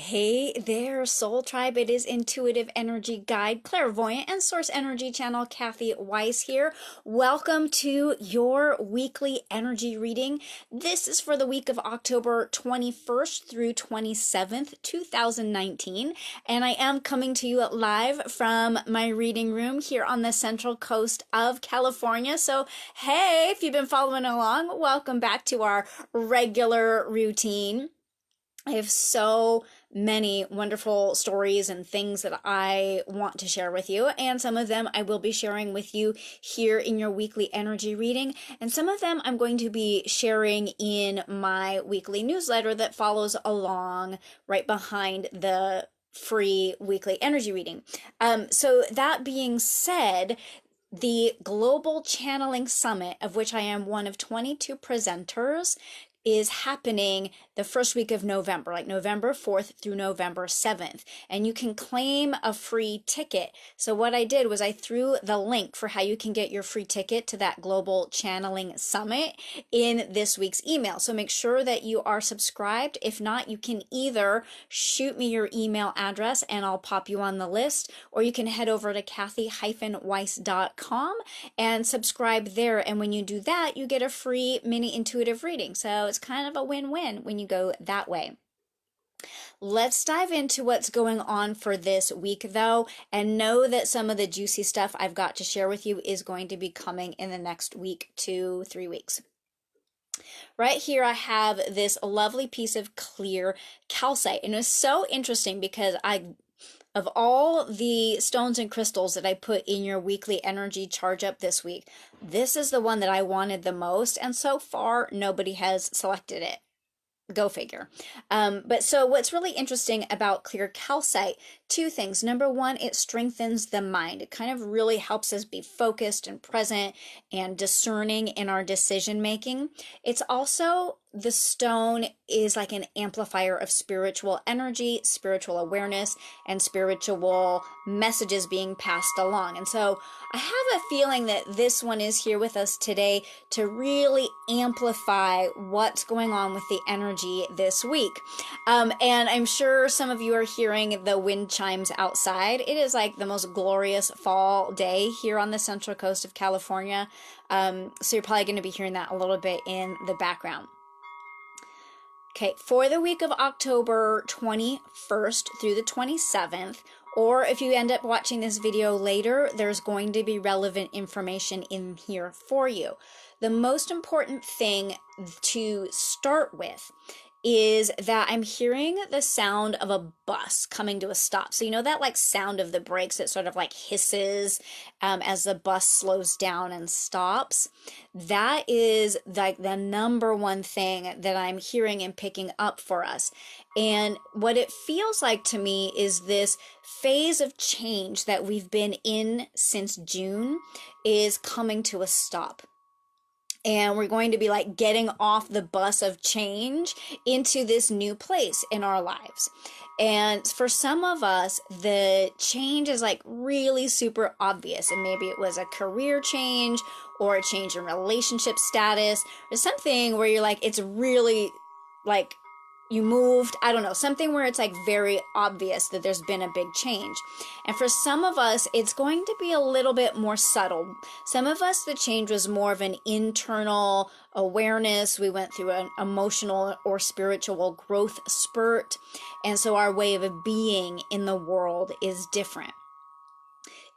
Hey there, Soul Tribe. It is Intuitive Energy Guide, Clairvoyant, and Source Energy Channel, Kathy Weiss here. Welcome to your weekly energy reading. This is for the week of October 21st through 27th, 2019. And I am coming to you live from my reading room here on the central coast of California. So, hey, if you've been following along, welcome back to our regular routine. I have so many wonderful stories and things that I want to share with you, and some of them I will be sharing with you here in your weekly energy reading, and some of them I'm going to be sharing in my weekly newsletter that follows along right behind the free weekly energy reading. So that being said, the Global Channeling Summit, of which I am one of 22 presenters, is happening the first week of November, like November 4th through November 7th. And you can claim a free ticket. So what I did was I threw the link for how you can get your free ticket to that Global Channeling Summit in this week's email. So make sure that you are subscribed. If not, you can either shoot me your email address and I'll pop you on the list, or you can head over to kathy-weiss.com and subscribe there. And when you do that, you get a free mini intuitive reading. So it's kind of a win-win when you go that way. Let's dive into what's going on for this week, though, and know that some of the juicy stuff I've got to share with you is going to be coming in the next week to 3 weeks. Right here, I have this lovely piece of clear calcite, and it's so interesting because of all the stones and crystals that I put in your weekly energy charge up this week, this is the one that I wanted the most, and so far nobody has selected it. Go figure. But so what's really interesting about clear calcite, two things. Number one, it strengthens the mind. It kind of really helps us be focused and present and discerning in our decision making. It's also, the stone is like an amplifier of spiritual energy, spiritual awareness, and spiritual messages being passed along. And so I have a feeling that this one is here with us today to really amplify what's going on with the energy this week. And I'm sure some of you are hearing the wind chimes outside. It is like the most glorious fall day here on the central coast of California. So you're probably going to be hearing that a little bit in the background. Okay, for the week of October 21st through the 27th, or if you end up watching this video later, there's going to be relevant information in here for you. The most important thing to start with is that I'm hearing the sound of a bus coming to a stop. So you know that like sound of the brakes that sort of like hisses as the bus slows down and stops? That is like the number one thing that I'm hearing and picking up for us. And what it feels like to me is this phase of change that we've been in since June is coming to a stop. And we're going to be like getting off the bus of change into this new place in our lives. And for some of us, the change is like really super obvious. And maybe it was a career change or a change in relationship status or something where you're like, it's really like you moved, I don't know, something where it's like very obvious that there's been a big change. And for some of us, it's going to be a little bit more subtle. Some of us, the change was more of an internal awareness. We went through an emotional or spiritual growth spurt. And so our way of being in the world is different.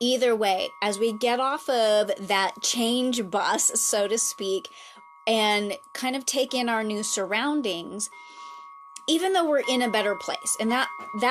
Either way, as we get off of that change bus, so to speak, and kind of take in our new surroundings, even though we're in a better place, and that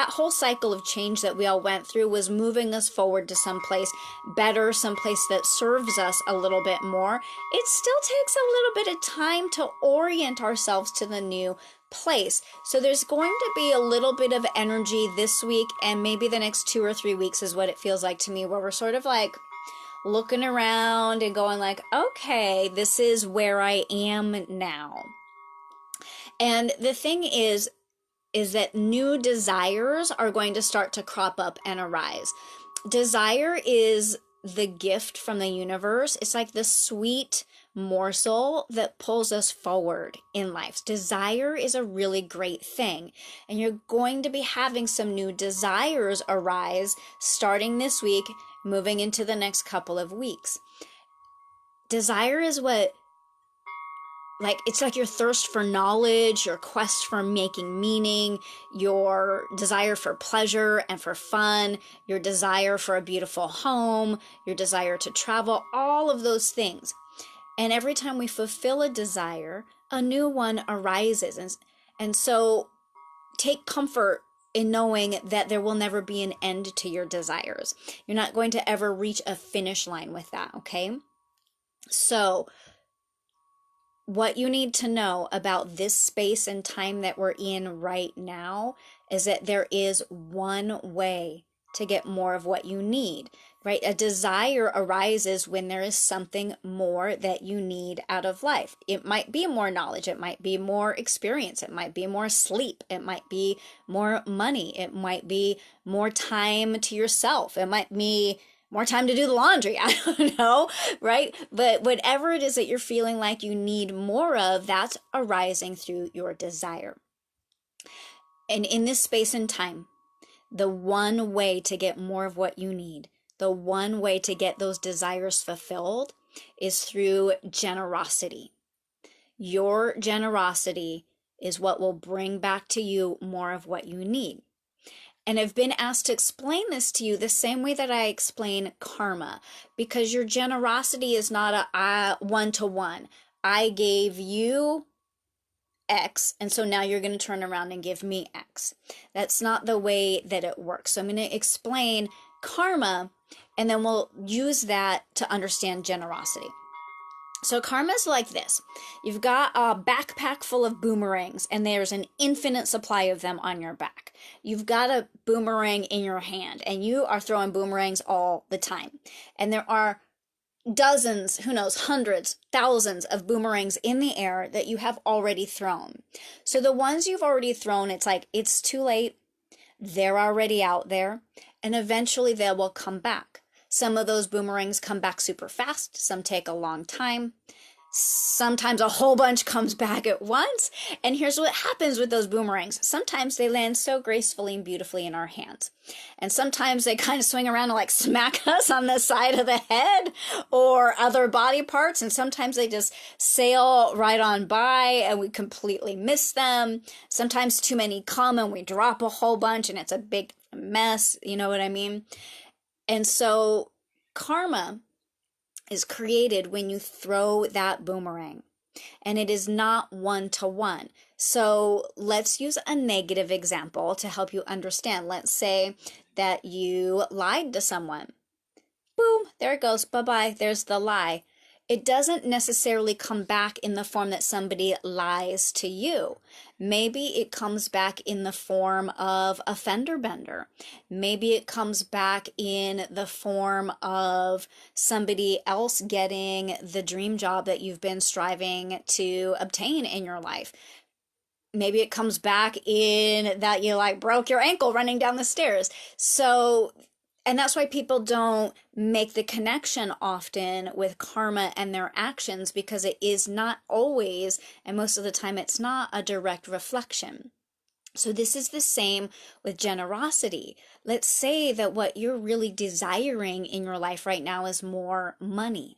whole cycle of change that we all went through was moving us forward to someplace better, someplace that serves us a little bit more, it still takes a little bit of time to orient ourselves to the new place. So there's going to be a little bit of energy this week, and maybe the next 2 or 3 weeks is what it feels like to me, where we're sort of like looking around and going like, okay, this is where I am now. And the thing is that new desires are going to start to crop up and arise. Desire is the gift from the universe. It's like the sweet morsel that pulls us forward in life. Desire is a really great thing, and you're going to be having some new desires arise starting this week, moving into the next couple of weeks. Desire is what, like, it's like your thirst for knowledge, your quest for making meaning, your desire for pleasure and for fun, your desire for a beautiful home, your desire to travel, all of those things. And every time we fulfill a desire, a new one arises. And so take comfort in knowing that there will never be an end to your desires. You're not going to ever reach a finish line with that, okay? So what you need to know about this space and time that we're in right now is that there is one way to get more of what you need, right? A desire arises when there is something more that you need out of life. It might be more knowledge, it might be more experience, it might be more sleep, it might be more money, it might be more time to yourself, it might be more time to do the laundry. I don't know, right? But whatever it is that you're feeling like you need more of, that's arising through your desire. And in this space and time, the one way to get more of what you need, the one way to get those desires fulfilled is through generosity. Your generosity is what will bring back to you more of what you need. And I've been asked to explain this to you the same way that I explain karma, because your generosity is not a one-to-one. I gave you X, and so now you're going to turn around and give me X. That's not the way that it works. So I'm going to explain karma, and then we'll use that to understand generosity. So karma is like this. You've got a backpack full of boomerangs, and there's an infinite supply of them on your back. You've got a boomerang in your hand, and you are throwing boomerangs all the time. And there are dozens, who knows, hundreds, thousands of boomerangs in the air that you have already thrown. So the ones you've already thrown, it's like, it's too late. They're already out there, and eventually they will come back. Some of those boomerangs come back super fast. Some take a long time. Sometimes a whole bunch comes back at once. And here's what happens with those boomerangs. Sometimes they land so gracefully and beautifully in our hands. And sometimes they kind of swing around and like smack us on the side of the head or other body parts. And sometimes they just sail right on by and we completely miss them. Sometimes too many come and we drop a whole bunch and it's a big mess. You know what I mean? And so karma is created when you throw that boomerang, and it is not one-to-one. So let's use a negative example to help you understand. Let's say that you lied to someone. Boom, there it goes. Bye-bye. There's the lie. It doesn't necessarily come back in the form that somebody lies to you. Maybe it comes back in the form of a fender bender. Maybe it comes back in the form of somebody else getting the dream job that you've been striving to obtain in your life. Maybe it comes back in that you like broke your ankle running down the stairs. And that's why people don't make the connection often with karma and their actions, because it is not always, and most of the time it's not, a direct reflection. So this is the same with generosity. Let's say that what you're really desiring in your life right now is more money.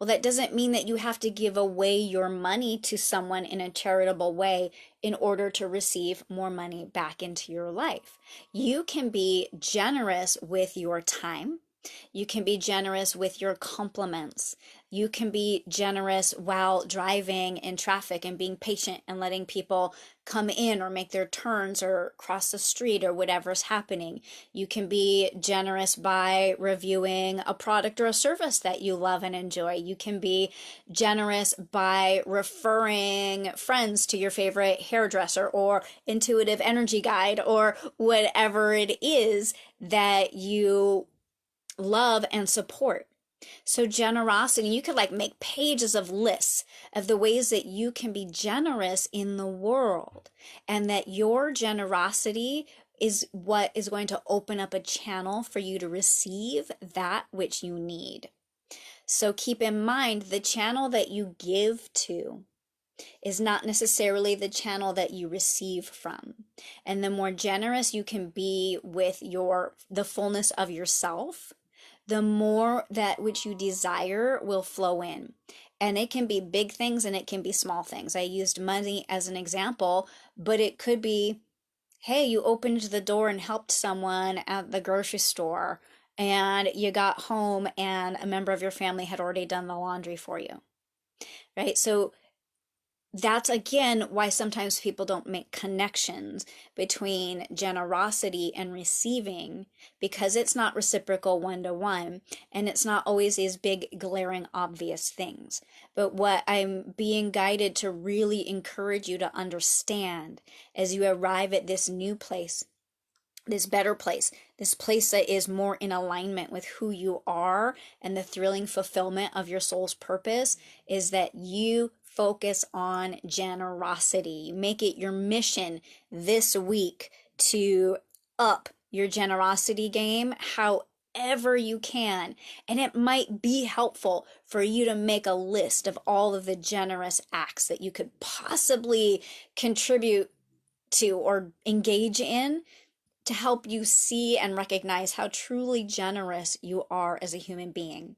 Well, that doesn't mean that you have to give away your money to someone in a charitable way in order to receive more money back into your life. You can be generous with your time. You can be generous with your compliments. You can be generous while driving in traffic and being patient and letting people come in or make their turns or cross the street or whatever's happening. You can be generous by reviewing a product or a service that you love and enjoy. You can be generous by referring friends to your favorite hairdresser or intuitive energy guide or whatever it is that you love and support. So generosity, you could like make pages of lists of the ways that you can be generous in the world, and that your generosity is what is going to open up a channel for you to receive that which you need. So keep in mind the channel that you give to is not necessarily the channel that you receive from. And the more generous you can be with the fullness of yourself, the more that which you desire will flow in. And it can be big things and it can be small things. I used money as an example, but it could be, hey, you opened the door and helped someone at the grocery store, and you got home and a member of your family had already done the laundry for you, right? So that's again why sometimes people don't make connections between generosity and receiving, because it's not reciprocal one to one, and it's not always these big glaring obvious things. But what I'm being guided to really encourage you to understand as you arrive at this new place, this better place, this place that is more in alignment with who you are and the thrilling fulfillment of your soul's purpose, is that you focus on generosity. You make it your mission this week to up your generosity game however you can. And it might be helpful for you to make a list of all of the generous acts that you could possibly contribute to or engage in, to help you see and recognize how truly generous you are as a human being.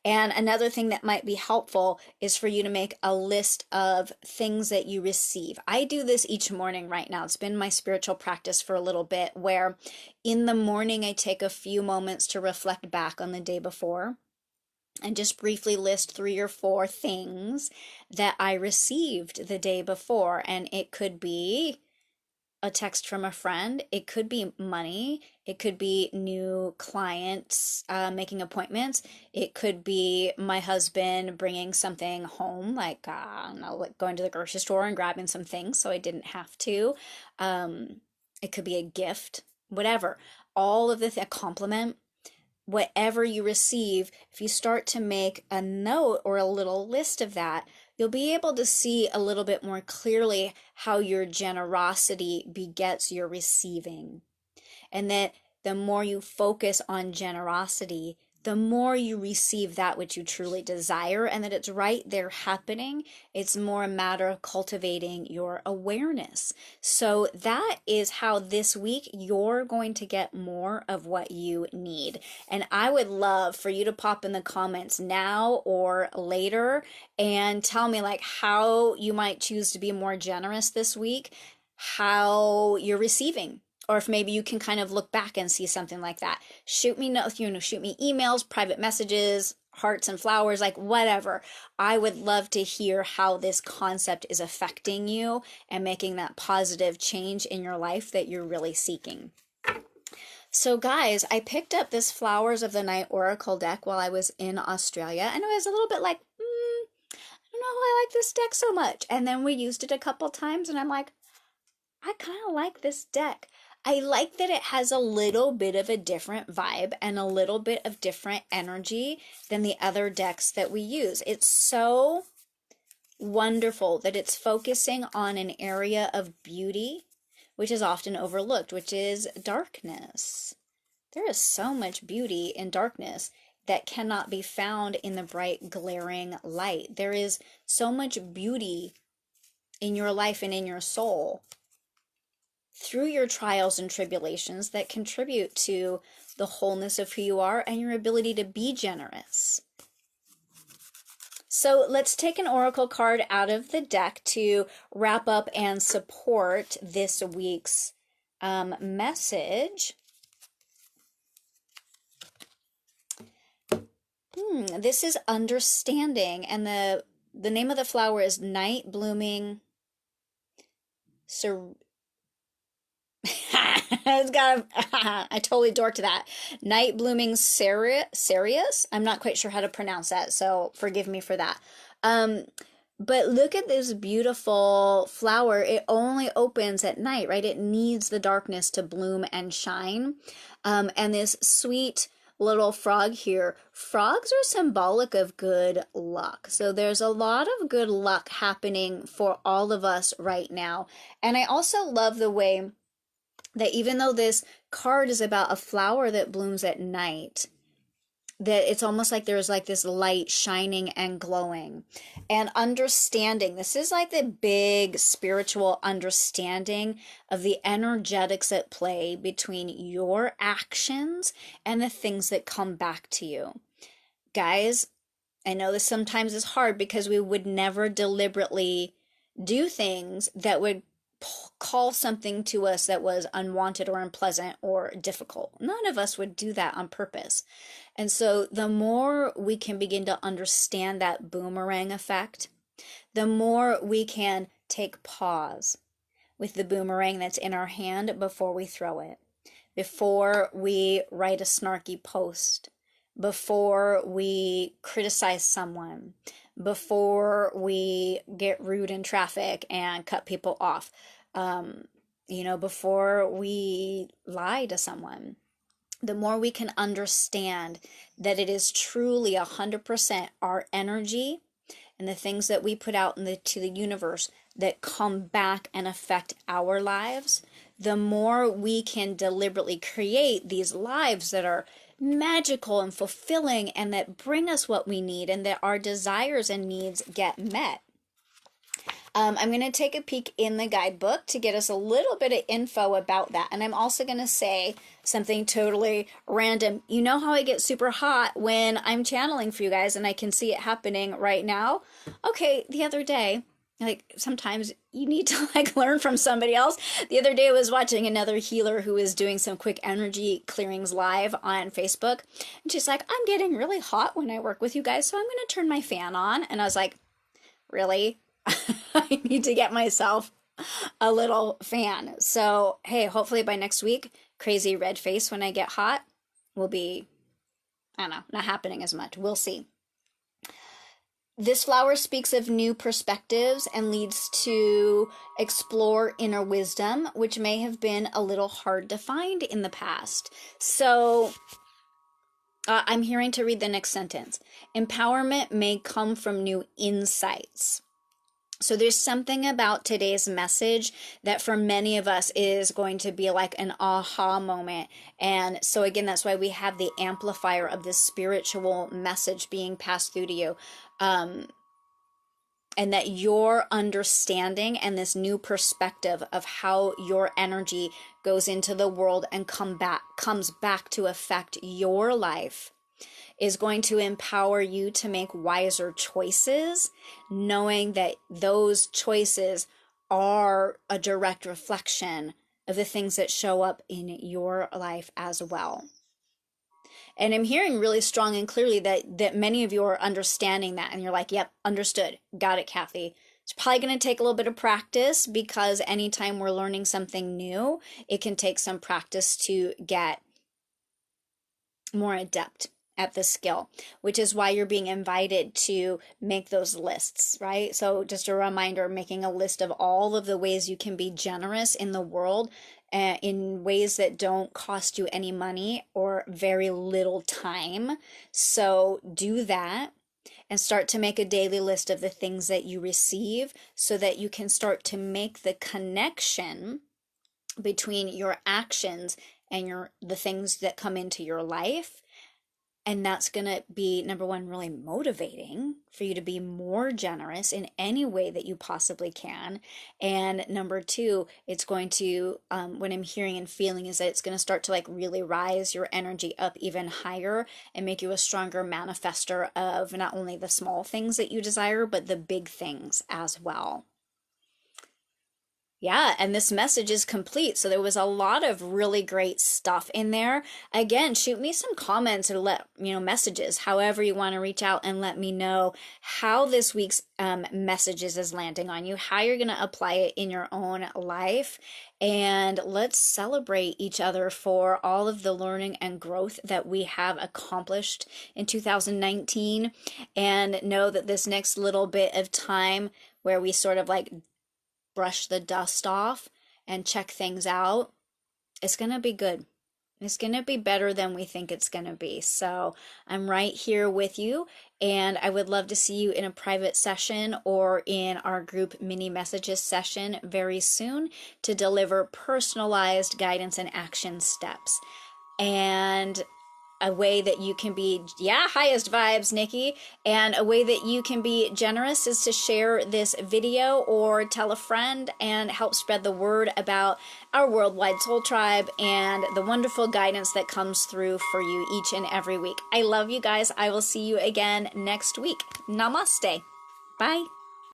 And another thing that might be helpful is for you to make a list of things that you receive. I do this each morning right now. It's been my spiritual practice for a little bit, where in the morning I take a few moments to reflect back on the day before and just briefly list 3 or 4 things that I received the day before. And it could be a text from a friend, it could be money, it could be new clients making appointments, it could be my husband bringing something home, like I don't know, like going to the grocery store and grabbing some things so I didn't have to. It could be a gift, whatever. All of a compliment, whatever you receive, if you start to make a note or a little list of that, you'll be able to see a little bit more clearly how your generosity begets your receiving. And that the more you focus on generosity, the more you receive that which you truly desire, and that it's right there happening. It's more a matter of cultivating your awareness. So that is how this week you're going to get more of what you need. And I would love for you to pop in the comments now or later and tell me like how you might choose to be more generous this week, how you're receiving. Or if maybe you can kind of look back and see something like that. Shoot me notes, shoot me emails, private messages, hearts and flowers, like whatever. I would love to hear how this concept is affecting you and making that positive change in your life that you're really seeking. So guys, I picked up this Flowers of the Night Oracle deck while I was in Australia, and I was a little bit like, I don't know how I like this deck so much. And then we used it a couple times and I'm like, I kind of like this deck. I like that it has a little bit of a different vibe and a little bit of different energy than the other decks that we use. It's so wonderful that it's focusing on an area of beauty, which is often overlooked, which is darkness. There is so much beauty in darkness that cannot be found in the bright, glaring light. There is so much beauty in your life and in your soul through your trials and tribulations that contribute to the wholeness of who you are and your ability to be generous. So let's take an oracle card out of the deck to wrap up and support this week's message. This is understanding, and the name of the flower is Night Blooming I totally dorked that. Night Blooming Cereus. I'm not quite sure how to pronounce that, so forgive me for that. But look at this beautiful flower. It only opens at night, right? It needs the darkness to bloom and shine. And this sweet little frog here. Frogs are symbolic of good luck. So there's a lot of good luck happening for all of us right now. And I also love the way that even though this card is about a flower that blooms at night, that it's almost like there's like this light shining and glowing. And understanding, this is like the big spiritual understanding of the energetics at play between your actions and the things that come back to you. Guys, I know this sometimes is hard because we would never deliberately do things that would call something to us that was unwanted or unpleasant or difficult. None of us would do that on purpose. And so the more we can begin to understand that boomerang effect, the more we can take pause with the boomerang that's in our hand before we throw it, before we write a snarky post, before we criticize someone, before we get rude in traffic and cut people off, before we lie to someone. The more we can understand that it is truly 100% our energy and the things that we put out to the universe that come back and affect our lives, the more we can deliberately create these lives that are magical and fulfilling and that bring us what we need and that our desires and needs get met. I'm going to take a peek in the guidebook to get us a little bit of info about that. And I'm also going to say something totally random. You know how I get super hot when I'm channeling for you guys and I can see it happening right now? Okay, the other day, like sometimes you need to like learn from somebody else. The other day I was watching another healer who was doing some quick energy clearings live on Facebook. And she's like, I'm getting really hot when I work with you guys, so I'm going to turn my fan on. And I was like, really? I need to get myself a little fan. So, hey, hopefully by next week, crazy red face when I get hot will be, I don't know, not happening as much. We'll see. This flower speaks of new perspectives and leads to explore inner wisdom, which may have been a little hard to find in the past. So, I'm hearing to read the next sentence. Empowerment may come from new insights. So there's something about today's message that for many of us is going to be like an aha moment. And so again, that's why we have the amplifier of this spiritual message being passed through to you. And that your understanding and this new perspective of how your energy goes into the world and comes back to affect your life is going to empower you to make wiser choices, knowing that those choices are a direct reflection of the things that show up in your life as well. And I'm hearing really strong and clearly that many of you are understanding that, and you're like, yep, understood, got it, Kathy. It's probably going to take a little bit of practice because anytime we're learning something new, it can take some practice to get more adept at the skill, which is why you're being invited to make those lists, right? So just a reminder, making a list of all of the ways you can be generous in the world in ways that don't cost you any money or very little time. So do that and start to make a daily list of the things that you receive so that you can start to make the connection between your actions and the things that come into your life. And that's going to be, number one, really motivating for you to be more generous in any way that you possibly can. And number two, it's going to, what I'm hearing and feeling is that it's going to start to like really rise your energy up even higher and make you a stronger manifester of not only the small things that you desire, but the big things as well. Yeah, and this message is complete. So there was a lot of really great stuff in there. Again, shoot me some comments or messages, however you want to reach out and let me know how this week's messages is landing on you, how you're going to apply it in your own life. And let's celebrate each other for all of the learning and growth that we have accomplished in 2019, and know that this next little bit of time where we sort of like brush the dust off and check things out, it's going to be good. It's going to be better than we think it's going to be. So I'm right here with you, and I would love to see you in a private session or in our group mini messages session very soon to deliver personalized guidance and action steps. And a way that you can be, yeah, highest vibes, Nikki. And a way that you can be generous is to share this video or tell a friend and help spread the word about our worldwide soul tribe and the wonderful guidance that comes through for you each and every week. I love you guys. I will see you again next week. Namaste. Bye.